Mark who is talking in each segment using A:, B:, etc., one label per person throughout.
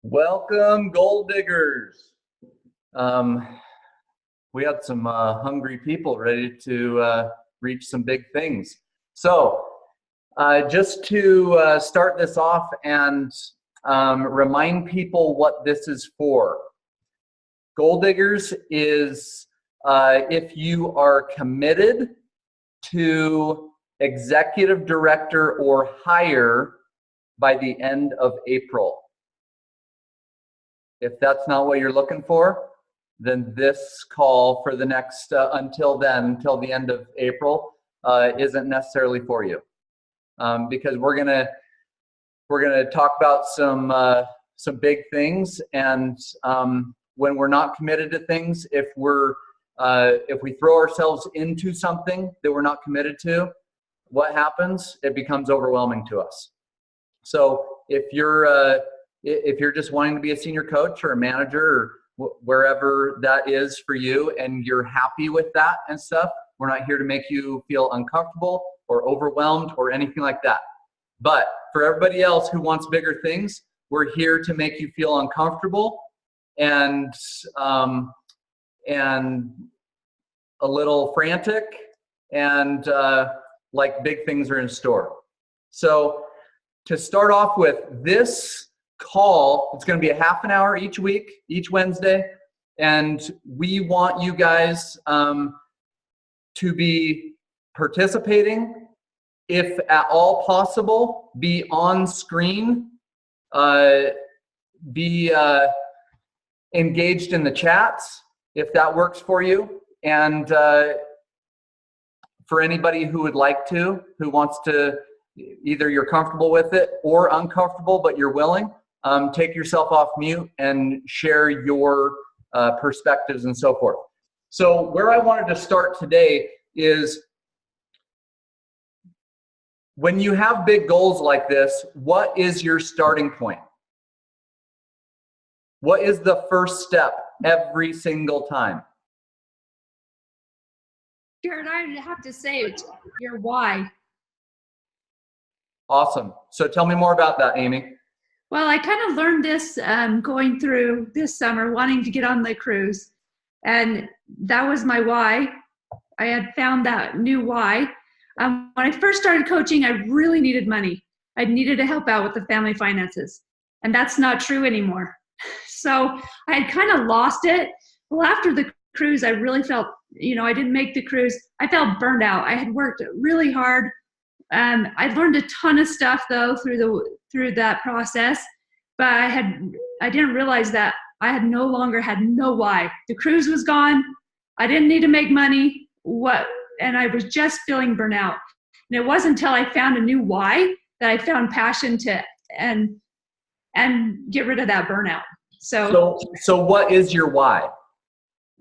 A: Welcome, gold diggers. We had some hungry people ready to reach some big things. So just to start this off and remind people what this is for. Gold diggers is if you are committed to executive director or higher by the end of April. If that's not what you're looking for, then this call for the next, until the end of April, isn't necessarily for you. Because we're gonna talk about some big things, and when we're not committed to things, if we throw ourselves into something that we're not committed to, what happens? It becomes overwhelming to us. So if you're just wanting to be a senior coach or a manager or wherever that is for you, and you're happy with that and stuff, we're not here to make you feel uncomfortable or overwhelmed or anything like that. But for everybody else who wants bigger things, we're here to make you feel uncomfortable and a little frantic, and like big things are in store. So to start off with, this call, it's going to be a half an hour each week, each Wednesday, and we want you guys to be participating, if at all possible, be on screen, be engaged in the chats if that works for you, and for anybody who would like to, who wants to, either you're comfortable with it or uncomfortable but you're willing, take yourself off mute and share your perspectives and so forth. So where I wanted to start today is, when you have big goals like this, what is your starting point? What is the first step every single time?
B: Jared, I would have to say it's your why.
A: Awesome. So tell me more about that, Amy.
B: Well, I kind of learned this going through this summer, wanting to get on the cruise. And that was my why. I had found that new why. When I first started coaching, I really needed money. I needed to help out with the family finances. And that's not true anymore. So I had kind of lost it. Well, after the cruise, I really felt, I didn't make the cruise. I felt burned out. I had worked really hard. I learned a ton of stuff though through that process, but I didn't realize that I no longer had no why. The cruise was gone. I didn't need to make money. And I was just feeling burnout. And it wasn't until I found a new why that I found passion to and get rid of that burnout. So what is your why?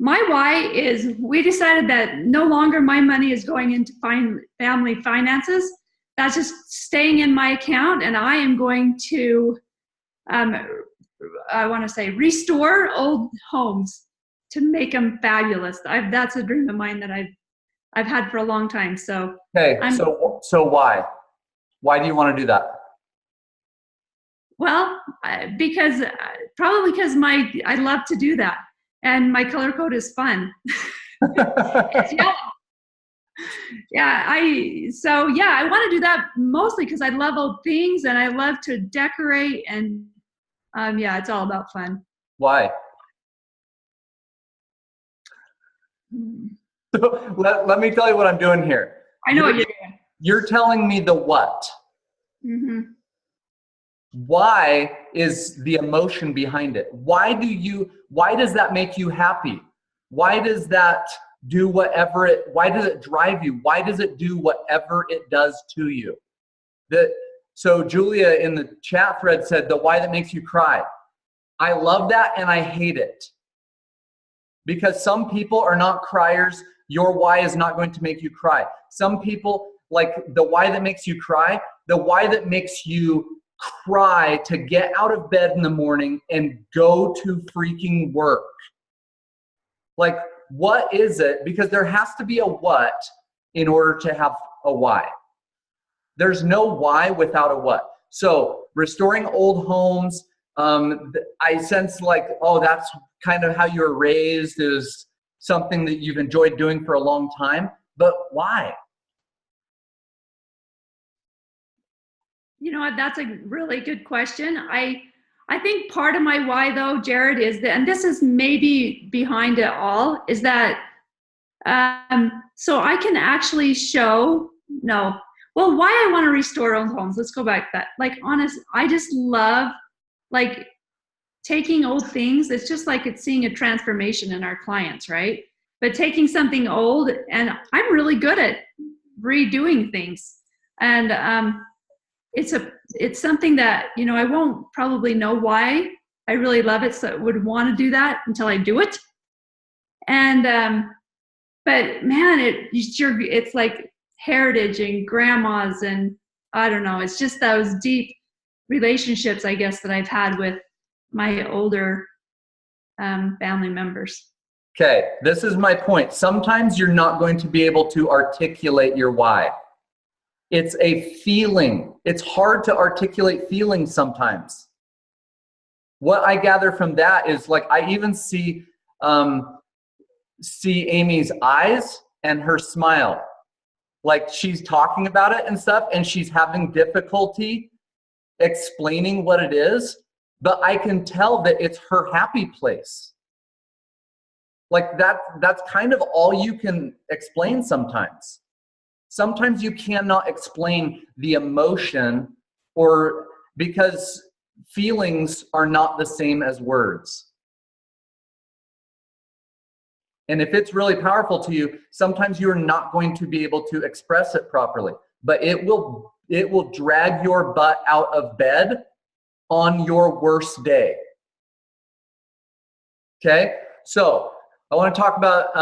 B: My why is, we decided that no longer my money is going into family finances. That's just staying in my account, and I am going to, restore old homes to make them fabulous. That's a dream of mine that I've had for a long time. So
A: okay, so why? Why do you want to do that?
B: Well, because I love to do that. And my color code is fun. It's yellow. I want to do that mostly because I love old things and I love to decorate, and it's all about fun.
A: Why? So let me tell you what I'm doing here.
B: I know what you're doing.
A: You're telling me the what.
B: Mm-hmm.
A: Why is the emotion behind it? Why does that make you happy? Why does that do why does it drive you? Why does it do whatever it does to you? So Julia in the chat thread said, the why that makes you cry. I love that and I hate it. Because some people are not criers. Your why is not going to make you cry. Some people, like the why that makes you cry, the why that makes you cry to get out of bed in the morning and go to freaking work. Like, what is it? Because there has to be a what in order to have a why. There's no why without a what. So restoring old homes, I sense like, oh, that's kind of how you were raised, is something that you've enjoyed doing for a long time. But why?
B: You know what? That's a really good question. I think part of my why, though, Jared, is that, and this is maybe behind it all, is that so I can actually show, no, well, why I want to restore old homes. Let's go back to that. Like, honest, I just love like taking old things. It's just like it's seeing a transformation in our clients, right? But taking something old, and I'm really good at redoing things. And it's something that, you know, I won't probably know why I really love it, so I would want to do that until I do it. And but man, it's like heritage and grandmas, and I don't know, it's just those deep relationships, I guess, that I've had with my older family members.
A: Okay, this is my point. Sometimes you're not going to be able to articulate your why. It's a feeling. It's hard to articulate feelings sometimes. What I gather from that is, like, I even see Amy's eyes and her smile. Like, she's talking about it and stuff, and she's having difficulty explaining what it is, but I can tell that it's her happy place. Like, that's kind of all you can explain sometimes. Sometimes you cannot explain the emotion, or because feelings are not the same as words. And if it's really powerful to you, sometimes you're not going to be able to express it properly, but it will drag your butt out of bed on your worst day. Okay? So I want to talk about,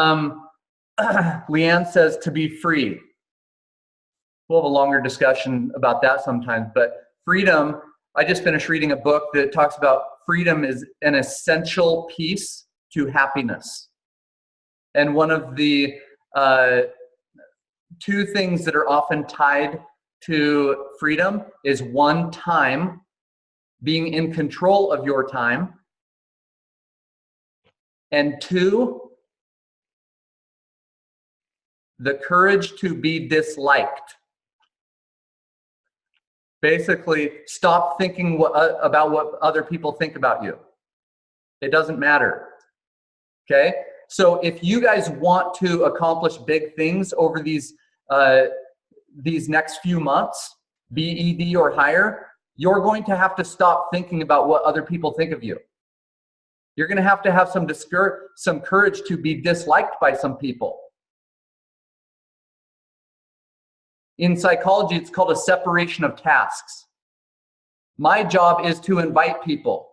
A: Leanne says to be free. We'll have a longer discussion about that sometimes, but freedom, I just finished reading a book that talks about freedom is an essential piece to happiness. And one of the two things that are often tied to freedom is, one, time, being in control of your time, and two, the courage to be disliked. Basically, stop thinking about what other people think about you. It doesn't matter. Okay? So if you guys want to accomplish big things over these next few months, BED or higher, you're going to have to stop thinking about what other people think of you. You're going to have some courage to be disliked by some people. In psychology, it's called a separation of tasks. My job is to invite people.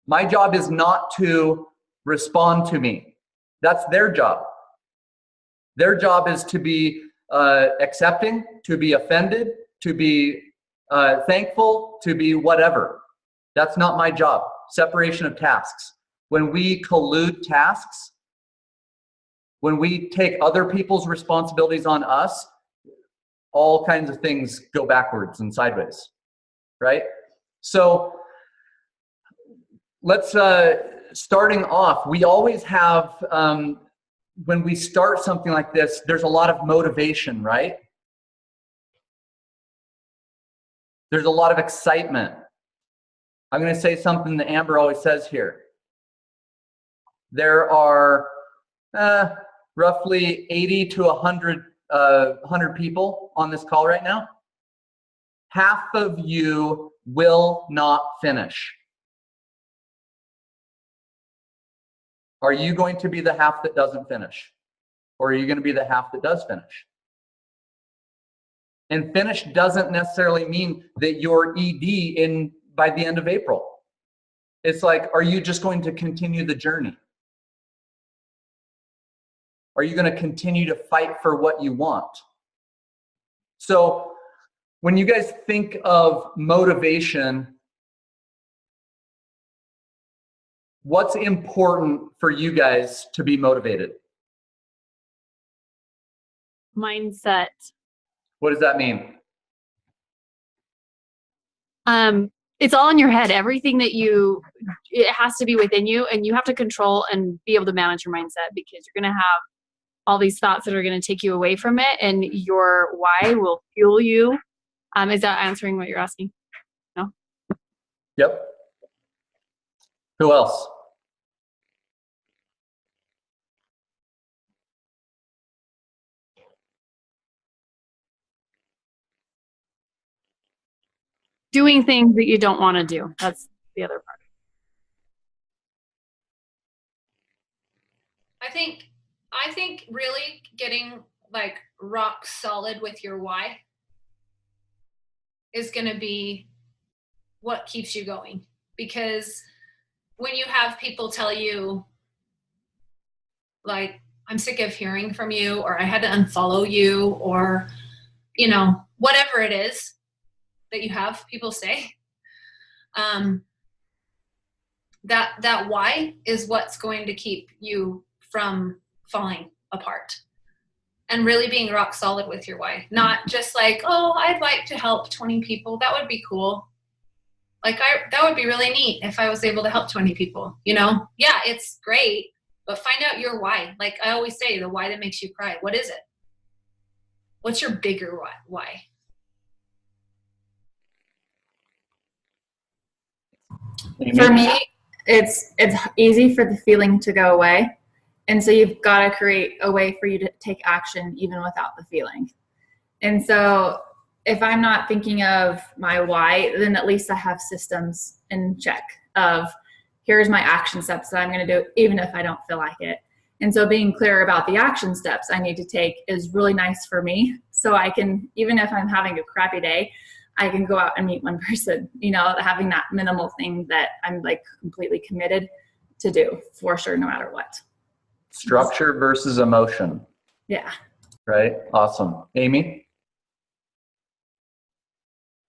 A: My job is not to respond to me. That's their job. Their job is to be accepting, to be offended, to be thankful, to be whatever. That's not my job. Separation of tasks. When we collude tasks, when we take other people's responsibilities on us, all kinds of things go backwards and sideways, right? So let's, starting off, we always have, when we start something like this, there's a lot of motivation, right? There's a lot of excitement. I'm going to say something that Amber always says here. There are roughly 80 to 100 people on this call right now. Half of you will not finish. Are you going to be the half that doesn't finish? Or are you going to be the half that does finish? And finish doesn't necessarily mean that you're ED by the end of April. It's like, are you just going to continue the journey? Are you going to continue to fight for what you want? So when you guys think of motivation, what's important for you guys to be motivated?
C: Mindset.
A: What does that mean?
C: it's all in your head. Everything that it has to be within you, and you have to control and be able to manage your mindset, because you're going to have all these thoughts that are going to take you away from it, and your why will fuel you. Is that answering what you're asking? No?
A: Yep. Who else?
C: Doing things that you don't want to do. That's the other part.
D: I think really getting like rock solid with your why is going to be what keeps you going. Because when you have people tell you, like, I'm sick of hearing from you, or I had to unfollow you, or, you know, whatever it is that you have people say, that why is what's going to keep you from falling apart. And really being rock solid with your why. Not just like, oh, I'd like to help 20 people. That would be cool. Like, that would be really neat if I was able to help 20 people, you know? Yeah, it's great, but find out your why. Like I always say, the why that makes you cry. What is it? What's your bigger why?
E: For me, it's easy for the feeling to go away. And so you've got to create a way for you to take action even without the feeling. And so if I'm not thinking of my why, then at least I have systems in check of here's my action steps that I'm going to do even if I don't feel like it. And so being clear about the action steps I need to take is really nice for me. So I can, even if I'm having a crappy day, I can go out and meet one person, you know, having that minimal thing that I'm like completely committed to do for sure, no matter what.
A: Structure versus emotion.
E: Yeah.
A: Right? Awesome. Amy?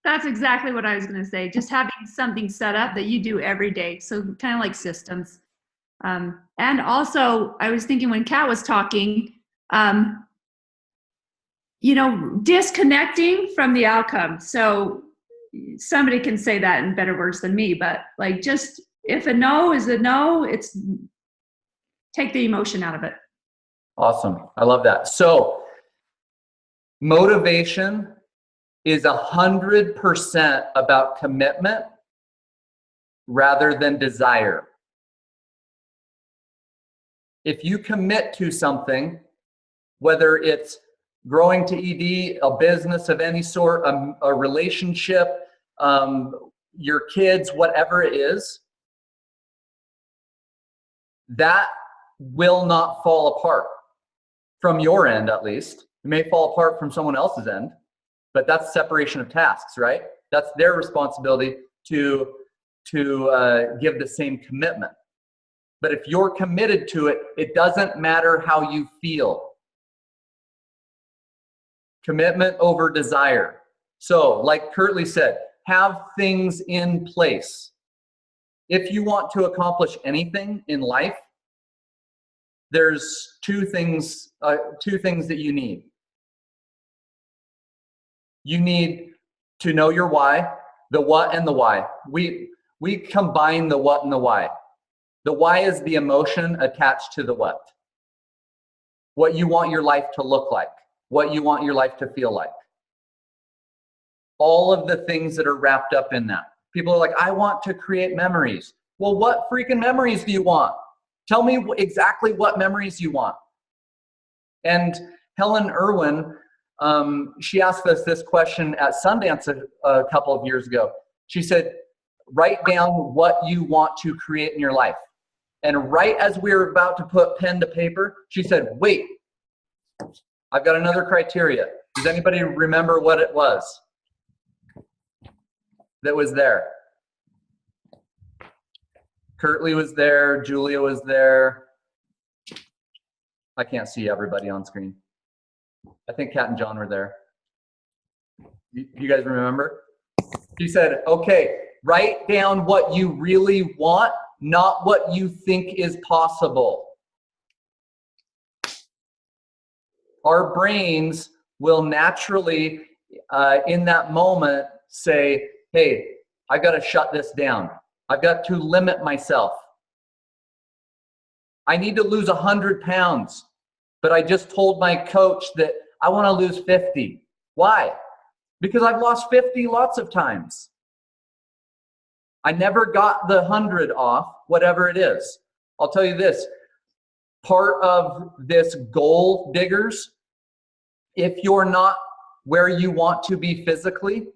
B: That's exactly what I was going to say. Just having something set up that you do every day. So kind of like systems. And also, I was thinking when Kat was talking, you know, disconnecting from the outcome. So somebody can say that in better words than me, but like, just if a no is a no, it's take the emotion out of it.
A: Awesome. I love that. So motivation is 100% about commitment rather than desire. If you commit to something, whether it's growing to ED, a business of any sort, a relationship, your kids, whatever it is, that will not fall apart from your end, at least. It may fall apart from someone else's end, but that's separation of tasks, right? That's their responsibility to give the same commitment. But if you're committed to it, it doesn't matter how you feel. Commitment over desire. So, like Kirtley said, have things in place. If you want to accomplish anything in life, there's two things that you need. You need to know your why, the what and the why. We combine the what and the why. The why is the emotion attached to the what. What you want your life to look like, what you want your life to feel like. All of the things that are wrapped up in that. People are like, I want to create memories. Well, what freaking memories do you want? Tell me exactly what memories you want. And Helen Irwin, she asked us this question at Sundance a couple of years ago. She said, write down what you want to create in your life. And right as we were about to put pen to paper, she said, wait, I've got another criteria. Does anybody remember what it was that was there? Kirtley was there, Julia was there. I can't see everybody on screen. I think Kat and John were there. You guys remember? She said, okay, write down what you really want, not what you think is possible. Our brains will naturally, in that moment, say, hey, I've got to shut this down. I've got to limit myself. I need to lose 100 pounds, but I just told my coach that I want to lose 50. Why? Because I've lost 50 lots of times. I never got the 100 off, whatever it is. I'll tell you this, part of this goal diggers, if you're not where you want to be physically,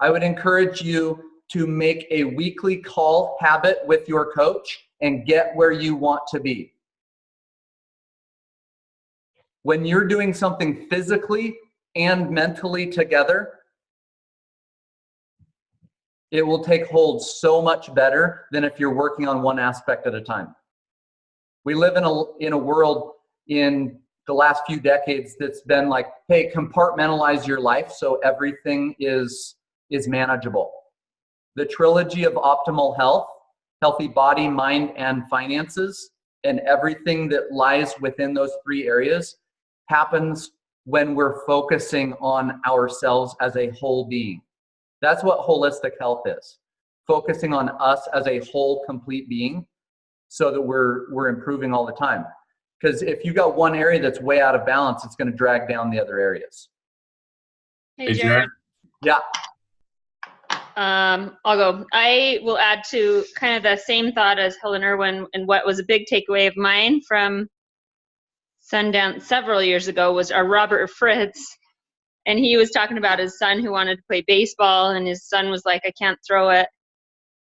A: I would encourage you to make a weekly call habit with your coach and get where you want to be. When you're doing something physically and mentally together, it will take hold so much better than if you're working on one aspect at a time. We live in a world in the last few decades that's been like, hey, compartmentalize your life so everything is manageable. The trilogy of optimal health, healthy body, mind, and finances, and everything that lies within those three areas happens when we're focusing on ourselves as a whole being. That's what holistic health is. Focusing on us as a whole, complete being so that we're improving all the time. Because if you got one area that's way out of balance, it's going to drag down the other areas.
F: Hey, Jared.
A: Yeah.
F: I'll go. I will add to kind of the same thought as Helen Irwin, and what was a big takeaway of mine from Sundance several years ago was our Robert Fritz. And he was talking about his son who wanted to play baseball, and his son was like, I can't throw it.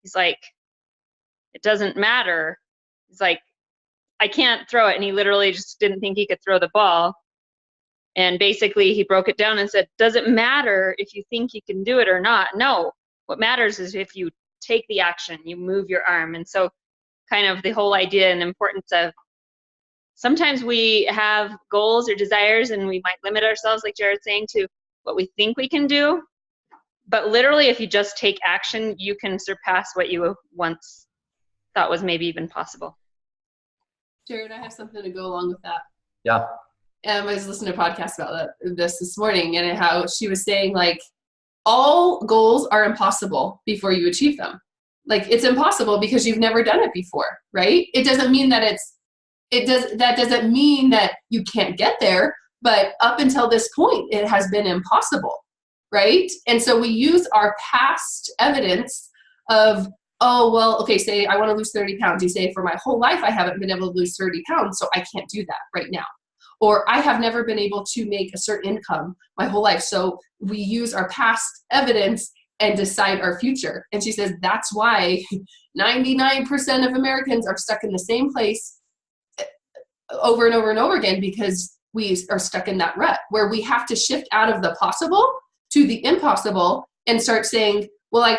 F: He's like, it doesn't matter. He's like, I can't throw it. And he literally just didn't think he could throw the ball. And basically he broke it down and said, does it matter if you think you can do it or not? No, what matters is if you take the action, you move your arm. And so kind of the whole idea and importance of, sometimes we have goals or desires and we might limit ourselves, like Jared's saying, to what we think we can do. But literally, if you just take action, you can surpass what you once thought was maybe even possible.
G: Jared, I have something to go along with that.
A: Yeah.
G: I was listening to a podcast about this morning, and how she was saying, like, all goals are impossible before you achieve them. Like, it's impossible because you've never done it before, right? It doesn't mean that that doesn't mean that you can't get there, but up until this point, it has been impossible, right? And so we use our past evidence of, oh, well, okay, say I want to lose 30 pounds. You say, for my whole life, I haven't been able to lose 30 pounds, so I can't do that right now. Or I have never been able to make a certain income my whole life. So we use our past evidence and decide our future. And she says, that's why 99% of Americans are stuck in the same place over and over and over again, because we are stuck in that rut where we have to shift out of the possible to the impossible and start saying, well,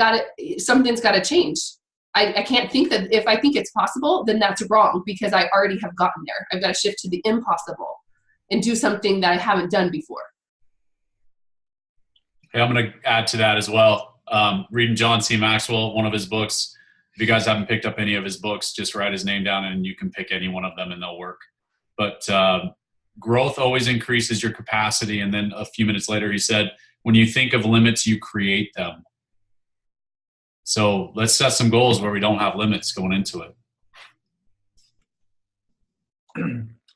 G: something's got to change. I can't think that if I think it's possible, then that's wrong because I already have gotten there. I've got to shift to the impossible and do something that I haven't done before.
H: Hey, I'm going to add to that as well. Reading John C. Maxwell, one of his books. If you guys haven't picked up any of his books, just write his name down and you can pick any one of them and they'll work. But growth always increases your capacity. And then a few minutes later, he said, when you think of limits, you create them. So let's set some goals where we don't have limits going into it.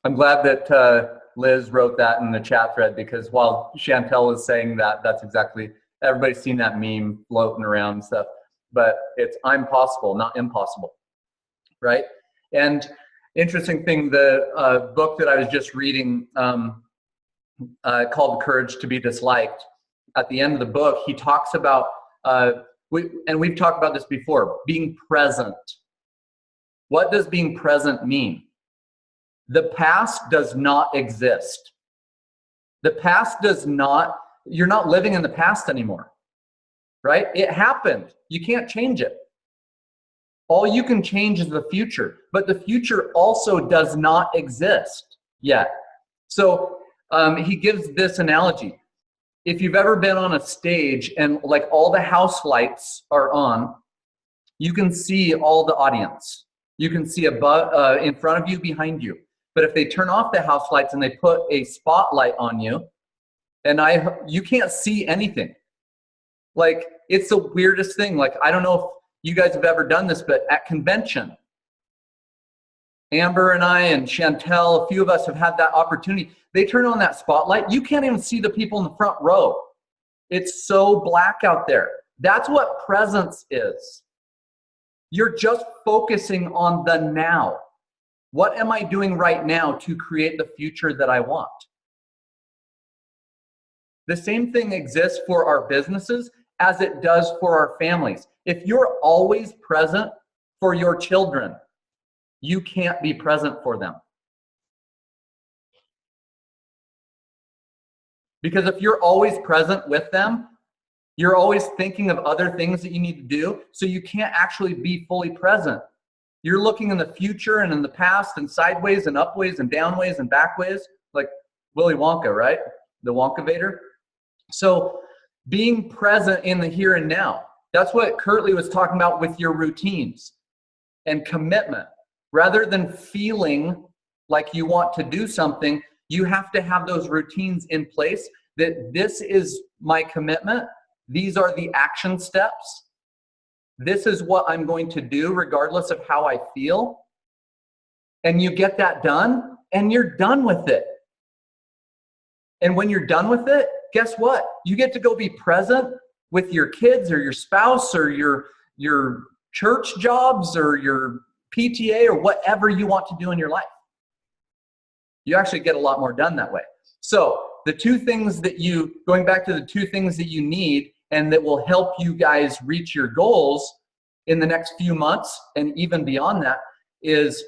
A: I'm glad that Liz wrote that in the chat thread, because while Chantel was saying that, that's exactly, everybody's seen that meme floating around and stuff, but it's I'm possible, not impossible, right? And interesting thing, the book that I was just reading called Courage to be Disliked, at the end of the book, he talks about, we've talked about this before, being present. What does being present mean? The past does not exist. The past does not, you're not living in the past anymore, right? It happened. You can't change it. All you can change is the future, but the future also does not exist yet. So he gives this analogy. If you've ever been on a stage and like all the house lights are on, you can see all the audience. You can see above, in front of you, behind you. But if they turn off the house lights and they put a spotlight on you, and you can't see anything. Like, it's the weirdest thing. Like, I don't know if you guys have ever done this, but at convention, Amber and I and Chantel, a few of us have had that opportunity. They turn on that spotlight. You can't even see the people in the front row. It's so black out there. That's what presence is. You're just focusing on the now. What am I doing right now to create the future that I want? The same thing exists for our businesses as it does for our families. If you're always present for your children, you can't be present for them. Because if you're always present with them, you're always thinking of other things that you need to do, so you can't actually be fully present. You're looking in the future and in the past and sideways and upways and downways and backways, like Willy Wonka, right? The Wonkavator. So being present in the here and now, that's what Kirtley was talking about with your routines and commitment. Rather than feeling like you want to do something, you have to have those routines in place that this is my commitment. These are the action steps. This is what I'm going to do regardless of how I feel. And you get that done and you're done with it. And when you're done with it, guess what? You get to go be present with your kids or your spouse or your church jobs or your PTA or whatever you want to do in your life. You actually get a lot more done that way. So the two things that going back to the two things that you need and that will help you guys reach your goals in the next few months and even beyond that is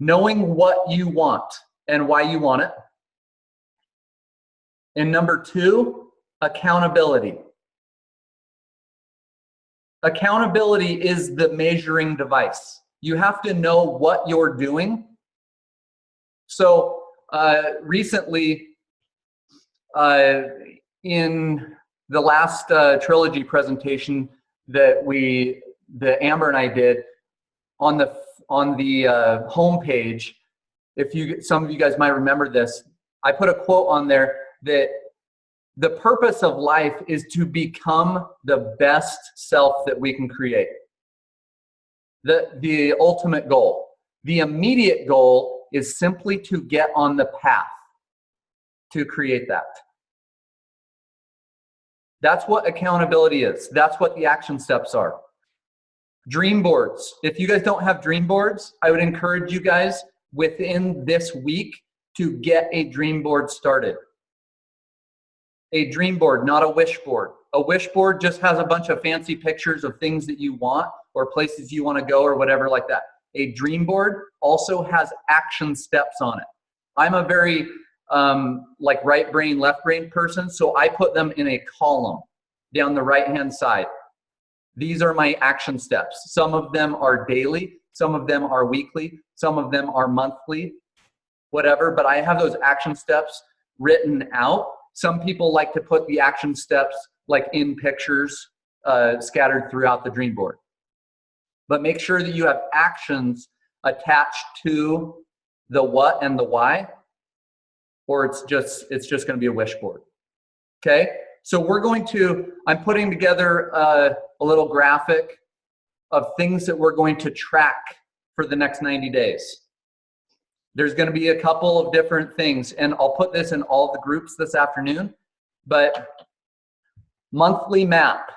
A: knowing what you want and why you want it. And number two, accountability. Accountability is the measuring device. You have to know what you're doing. So recently, in the last trilogy presentation that Amber and I did on the homepage, some of you guys might remember this, I put a quote on there that the purpose of life is to become the best self that we can create. The ultimate goal. The immediate goal is simply to get on the path to create that. That's what accountability is. That's what the action steps are. Dream boards. If you guys don't have dream boards, I would encourage you guys within this week to get a dream board started. A dream board, not a wish board. A wish board just has a bunch of fancy pictures of things that you want or places you want to go or whatever like that. A dream board also has action steps on it. I'm a very like right brain, left brain person, so I put them in a column down the right-hand side. These are my action steps. Some of them are daily, some of them are weekly, some of them are monthly, whatever, but I have those action steps written out. Some people like to put the action steps like in pictures scattered throughout the dream board. But make sure that you have actions attached to the what and the why, or it's just going to be a wish board. Okay? So I'm putting together a little graphic of things that we're going to track for the next 90 days. There's going to be a couple of different things, and I'll put this in all the groups this afternoon, but monthly map.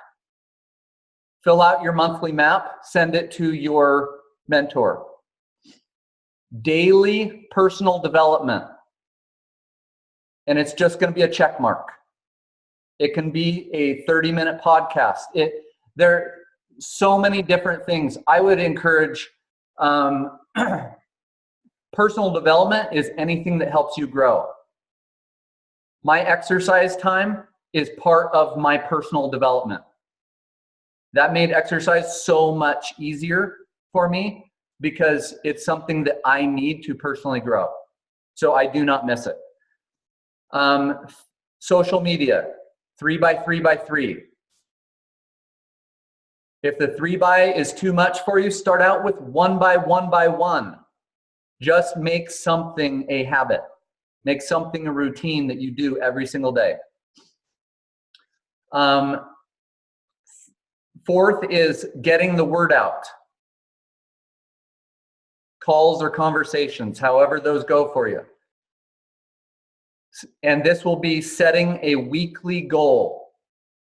A: Fill out your monthly map, send it to your mentor. Daily personal development. And it's just going to be a check mark. It can be a 30-minute podcast. There are so many different things. I would encourage personal development is anything that helps you grow. My exercise time is part of my personal development. That made exercise so much easier for me because it's something that I need to personally grow. So I do not miss it. Social media, 3x3x3. If the 3x is too much for you, start out with 1x1x1. Just make something a habit. Make something a routine that you do every single day. Fourth is getting the word out. Calls or conversations, however those go for you. And this will be setting a weekly goal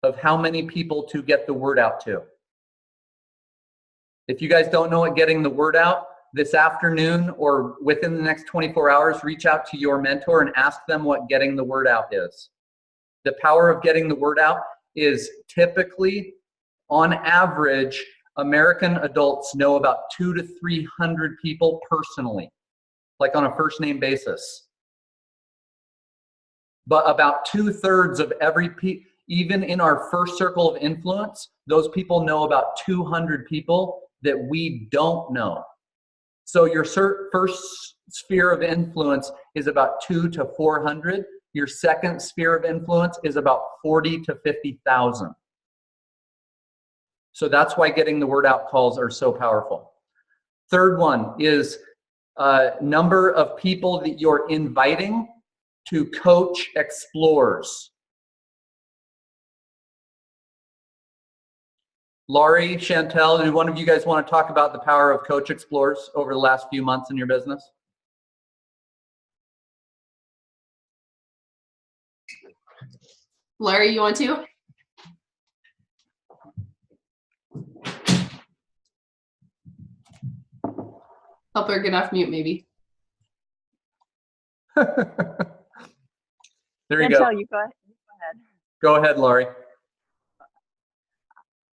A: of how many people to get the word out to. If you guys don't know what getting the word out, this afternoon or within the next 24 hours, reach out to your mentor and ask them what getting the word out is. The power of getting the word out is typically, on average, American adults know about 200 to 300 people personally, like on a first name basis. But about 2/3 of every even in our first circle of influence, those people know about 200 people that we don't know. So your first sphere of influence is about 200 to 400. Your second sphere of influence is about 40 to 50,000. So that's why getting the word out calls are so powerful. Third one is number of people that you're inviting to Coach Explores. Laurie, Chantel, do one of you guys want to talk about the power of Coach Explores over the last few months in your business?
G: Laurie, you want to? Help her get off mute, maybe.
A: There you go.
I: Chantel, you go ahead.
A: Go ahead, Laurie.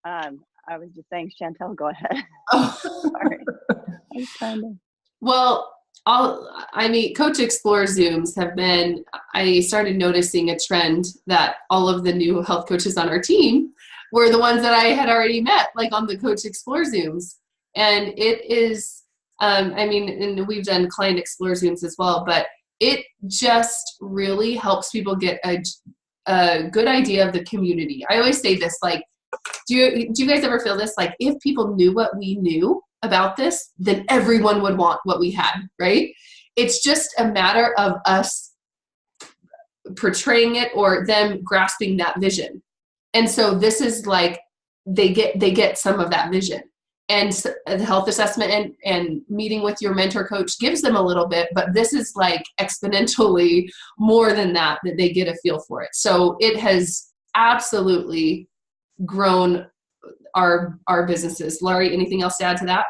I: I was just saying, Chantel, go ahead.
G: Oh.
I: Sorry. I was trying to.
G: Well, Coach Explore Zooms have been, I started noticing a trend that all of the new health coaches on our team were the ones that I had already met, like on the Coach Explore Zooms. And it is, and we've done Client Explore Zooms as well, but it just really helps people get a good idea of the community. I always say this, like, do you guys ever feel this? Like, if people knew what we knew about this, then everyone would want what we had, right? It's just a matter of us portraying it or them grasping that vision. And so this is like, they get some of that vision. And the health assessment and meeting with your mentor coach gives them a little bit, but this is like exponentially more than that they get a feel for it. So it has absolutely grown our businesses. Laurie, anything else to add to that?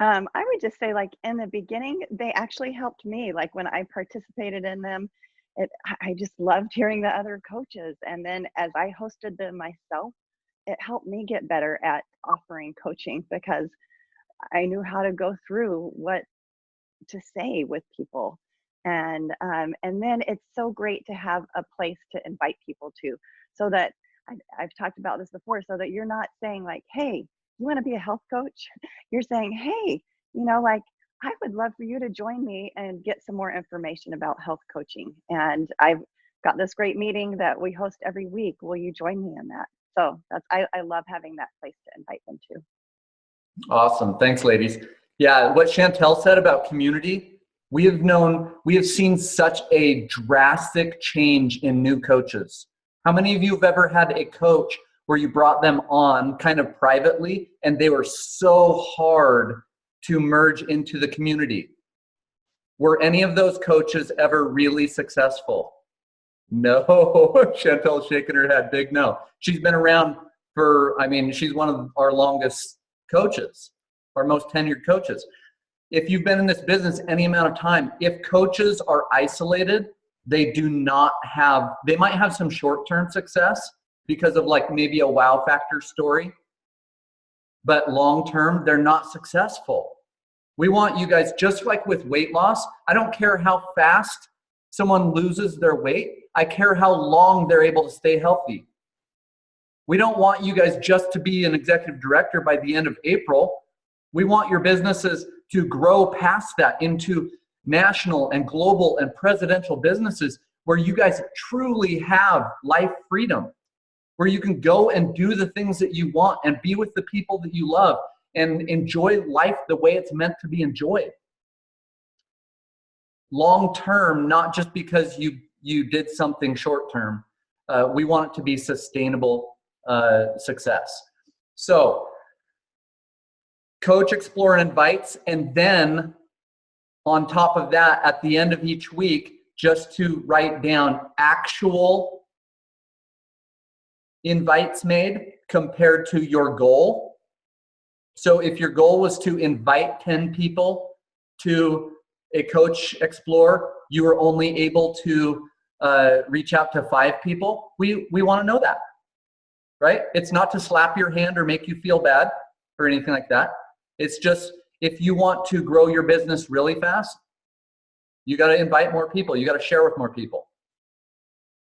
I: I would just say, like, in the beginning, they actually helped me. Like, when I participated in them, I just loved hearing the other coaches. And then as I hosted them myself, it helped me get better at offering coaching because I knew how to go through what to say with people. And then it's so great to have a place to invite people to, so that I've talked about this before, so that you're not saying like, hey, you want to be a health coach? You're saying, hey, like, I would love for you to join me and get some more information about health coaching. And I've got this great meeting that we host every week. Will you join me in that? So I love having that place to invite them to.
A: Awesome. Thanks, ladies. Yeah, what Chantel said about community, we have seen such a drastic change in new coaches. How many of you have ever had a coach where you brought them on kind of privately and they were so hard to merge into the community? Were any of those coaches ever really successful? No. Chantel's shaking her head, big no. She's been around she's one of our longest coaches, our most tenured coaches. If you've been in this business any amount of time, if coaches are isolated, they might have some short-term success because of like maybe a wow factor story, but long-term, they're not successful. We want you guys, just like with weight loss, I don't care how fast someone loses their weight, I care how long they're able to stay healthy. We don't want you guys just to be an executive director by the end of April. We want your businesses to grow past that into national and global and presidential businesses where you guys truly have life freedom, where you can go and do the things that you want and be with the people that you love and enjoy life the way it's meant to be enjoyed. Long term, not just because you did something short term. We want it to be sustainable success. So coach, explore, and invites, and then on top of that, at the end of each week, just to write down actual invites made compared to your goal. So if your goal was to invite 10 people to a Coach Explore, you were only able to reach out to 5 people. We want to know that, right? It's not to slap your hand or make you feel bad or anything like that. It's just, if you want to grow your business really fast, you got to invite more people. You got to share with more people.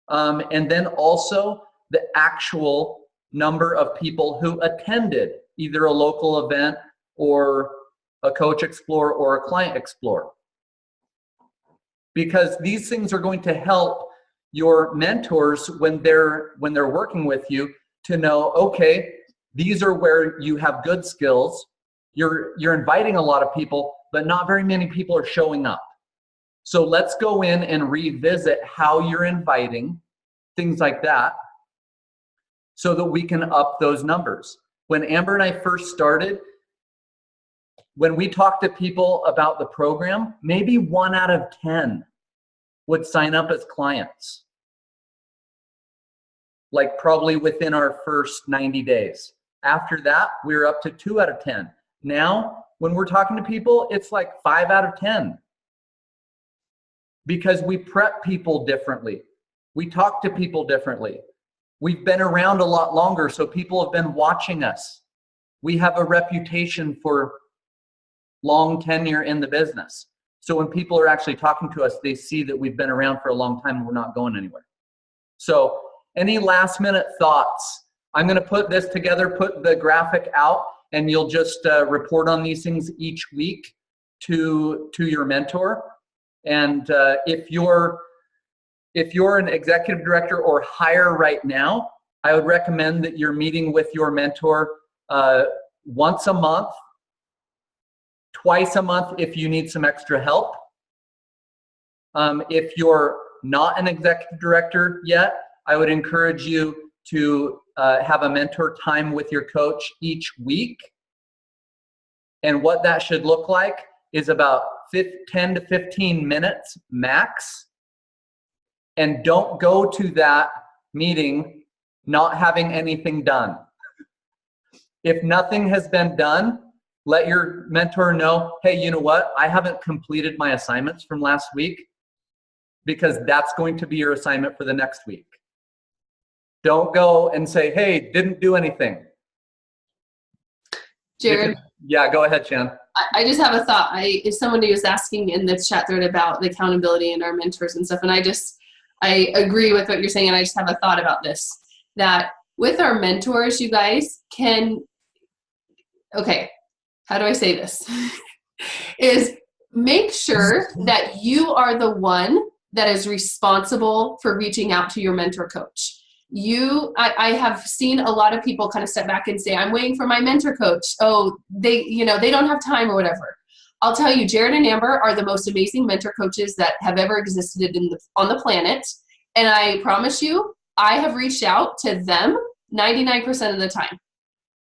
A: And then also the actual number of people who attended either a local event or a Coach Explore or a Client Explore. Because these things are going to help your mentors when they're working with you to know, okay, these are where you have good skills. You're inviting a lot of people, but not very many people are showing up. So let's go in and revisit how you're inviting, things like that, so that we can up those numbers. When Amber and I first started, when we talked to people about the program, maybe 1 out of 10 would sign up as clients. Like probably within our first 90 days. After that, we were up to 2 out of 10. Now, when we're talking to people, it's like 5 out of 10. Because we prep people differently. We talk to people differently. We've been around a lot longer, so people have been watching us. We have a reputation for long tenure in the business. So when people are actually talking to us, they see that we've been around for a long time and we're not going anywhere. So any last minute thoughts? I'm going to put this together, put the graphic out, and you'll just report on these things each week to your mentor. And if you're an executive director or higher right now, I would recommend that you're meeting with your mentor once a month, twice a month if you need some extra help. If you're not an executive director yet, I would encourage you to have a mentor time with your coach each week. And what that should look like is about 10 to 15 minutes max. And don't go to that meeting not having anything done. If nothing has been done, let your mentor know, hey, you know what? I haven't completed my assignments from last week, because that's going to be your assignment for the next week. Don't go and say, hey, didn't do anything.
G: Jared?
A: Yeah, go ahead, Shannon.
G: I just have a thought. If somebody was asking in the chat thread about the accountability and our mentors and stuff, and I agree with what you're saying, and I just have a thought about this, that with our mentors, you guys can, okay, how do I say this? is make sure that you are the one that is responsible for reaching out to your mentor coach. I have seen a lot of people kind of step back and say, I'm waiting for my mentor coach. Oh, they don't have time or whatever. I'll tell you, Jared and Amber are the most amazing mentor coaches that have ever existed on the planet. And I promise you, I have reached out to them 99% of the time.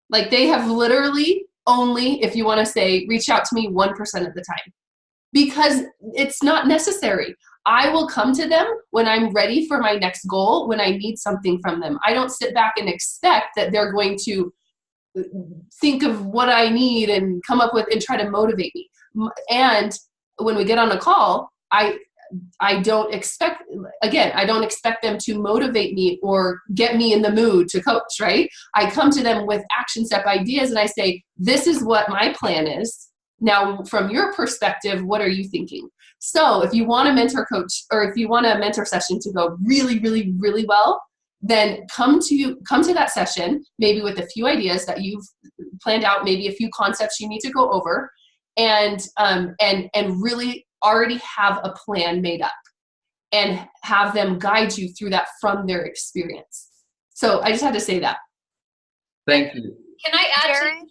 G: Like, they have literally only, if you want to say, reach out to me 1% of the time. Because it's not necessary. I will come to them when I'm ready for my next goal, when I need something from them. I don't sit back and expect that they're going to think of what I need and come up with and try to motivate me. And when we get on a call, I don't expect them to motivate me or get me in the mood to coach, right? I come to them with action step ideas and I say, this is what my plan is. Now, from your perspective, what are you thinking? So if you want a mentor coach, or if you want a mentor session to go really, really, really well, then come to that session, maybe with a few ideas that you've planned out, maybe a few concepts you need to go over, and really already have a plan made up and have them guide you through that from their experience. So I just had to say that.
A: Thank you.
D: Can I add to that?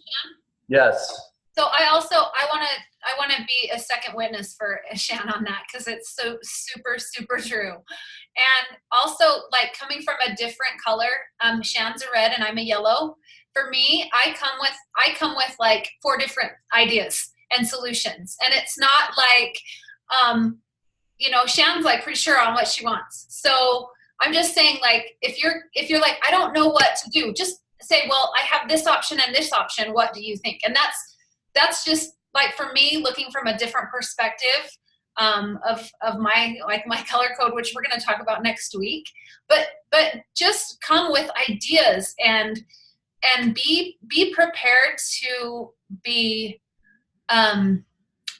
A: Yes.
D: So I want to to be a second witness for Shan on that because it's so super, super true. And also, like, coming from a different color, Shan's a red and I'm a yellow. For me, I come with like 4 different ideas and solutions. And it's not like, Shan's like pretty sure on what she wants. So I'm just saying, like, if you're like, I don't know what to do, just say, well, I have this option and this option. What do you think? And that's just like, for me, looking from a different perspective of my color code, which we're going to talk about next week. But just come with ideas and be prepared to be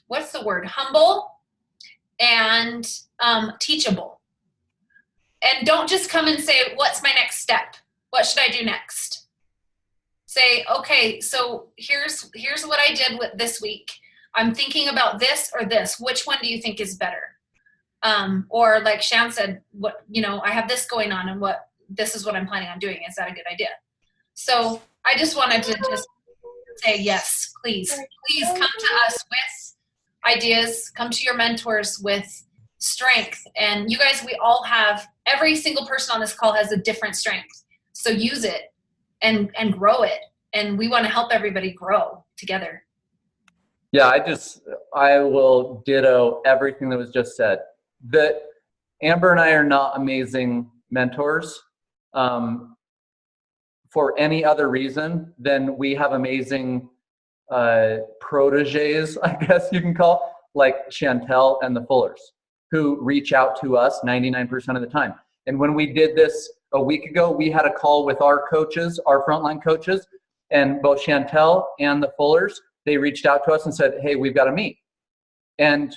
D: what's the word? Humble and teachable. And don't just come and say, what's my next step? What should I do next? Say, okay, so here's what I did with this week. I'm thinking about this or this. Which one do you think is better? Or like Shan said, I have this going on and this is what I'm planning on doing. Is that a good idea? So I just wanted to just say, yes, please come to us with ideas, come to your mentors with strength. And you guys, we all have, every single person on this call has a different strength. So use it and grow it. And we want to help everybody grow together.
A: Yeah, I will ditto everything that was just said. That Amber and I are not amazing mentors for any other reason than we have amazing proteges, I guess you can call, like Chantel and the Fullers, who reach out to us 99% of the time. And when we did this a week ago, we had a call with our coaches, our frontline coaches, and both Chantel and the Fullers, they reached out to us and said, hey, we've got to meet. And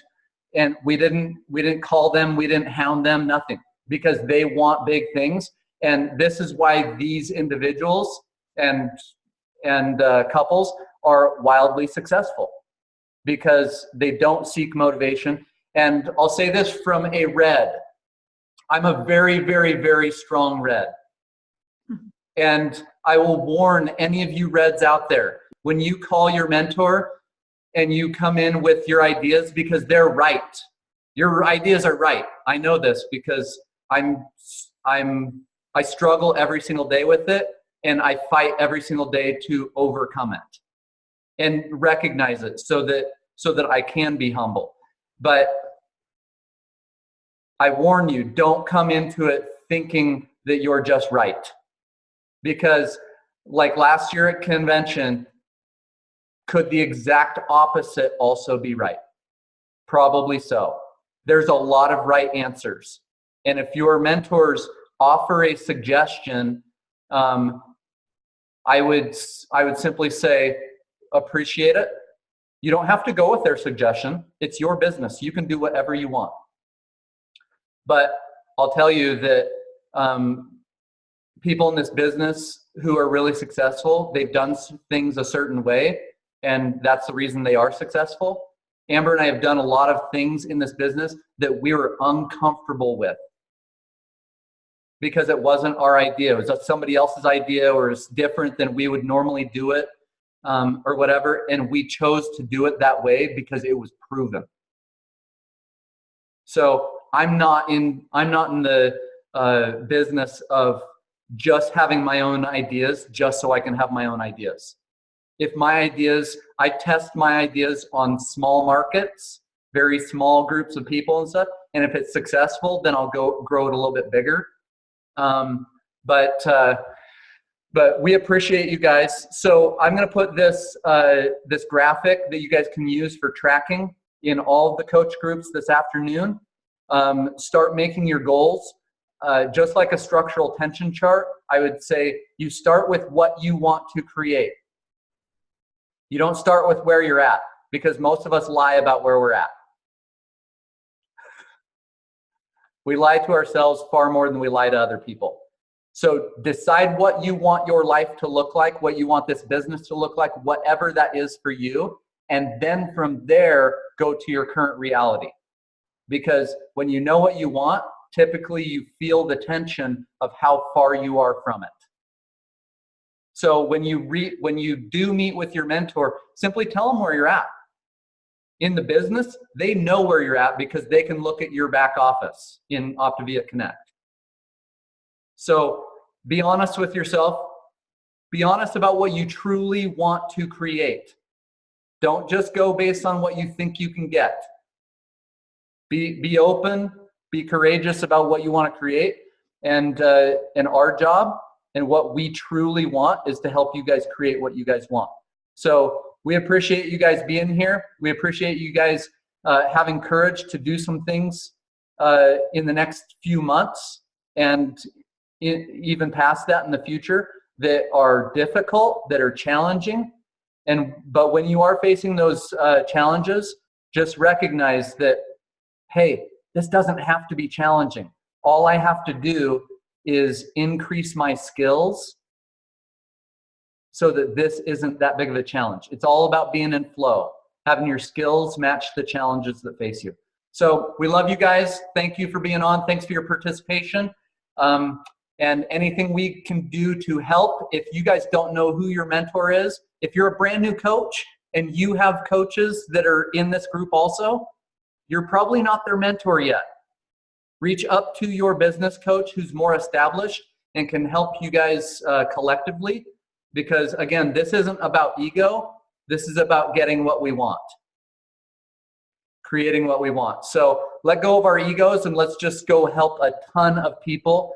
A: we didn't call them, we didn't hound them, nothing, because they want big things. And this is why these individuals and couples are wildly successful, because they don't seek motivation. And I'll say this from a red. I'm a very, very, very strong red. And I will warn any of you reds out there, when you call your mentor and you come in with your ideas, because they're right. Your ideas are right. I know this because I struggle every single day with it, and I fight every single day to overcome it and recognize it so that I can be humble. But I warn you, don't come into it thinking that you're just right. Because like last year at convention, could the exact opposite also be right? Probably so. There's a lot of right answers. And if your mentors offer a suggestion, I would simply say, appreciate it. You don't have to go with their suggestion. It's your business. You can do whatever you want. But I'll tell you that people in this business who are really successful, they've done things a certain way, and that's the reason they are successful. Amber and I have done a lot of things in this business that we were uncomfortable with because it wasn't our idea. It was just somebody else's idea, or it's different than we would normally do it, or whatever. And we chose to do it that way because it was proven. So I'm not in the business of just having my own ideas just so I can have my own ideas. If my ideas, I test my ideas on small markets, very small groups of people and stuff. And if it's successful, then I'll grow it a little bit bigger. But we appreciate you guys. So I'm going to put this graphic that you guys can use for tracking in all of the coach groups this afternoon. Start making your goals. Just like a structural tension chart, I would say you start with what you want to create. You don't start with where you're at, because most of us lie about where we're at. We lie to ourselves far more than we lie to other people. So decide what you want your life to look like, what you want this business to look like, whatever that is for you. And then from there, go to your current reality. Because when you know what you want, typically you feel the tension of how far you are from it. So when you do meet with your mentor, simply tell them where you're at. In the business, they know where you're at because they can look at your back office in Optavia Connect. So be honest with yourself. Be honest about what you truly want to create. Don't just go based on what you think you can get. Be open, be courageous about what you want to create. And our job and what we truly want is to help you guys create what you guys want. So we appreciate you guys being here. We appreciate you guys having courage to do some things in the next few months and even past that in the future that are difficult, that are challenging. But when you are facing those challenges, just recognize that, hey, this doesn't have to be challenging. All I have to do is increase my skills so that this isn't that big of a challenge. It's all about being in flow, having your skills match the challenges that face you. So we love you guys. Thank you for being on. Thanks for your participation. And anything we can do to help, if you guys don't know who your mentor is, if you're a brand new coach and you have coaches that are in this group also, you're probably not their mentor yet. Reach up to your business coach who's more established and can help you guys collectively. Because again, this isn't about ego. This is about getting what we want, creating what we want. So let go of our egos and let's just go help a ton of people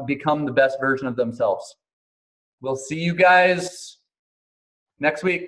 A: become the best version of themselves. We'll see you guys next week.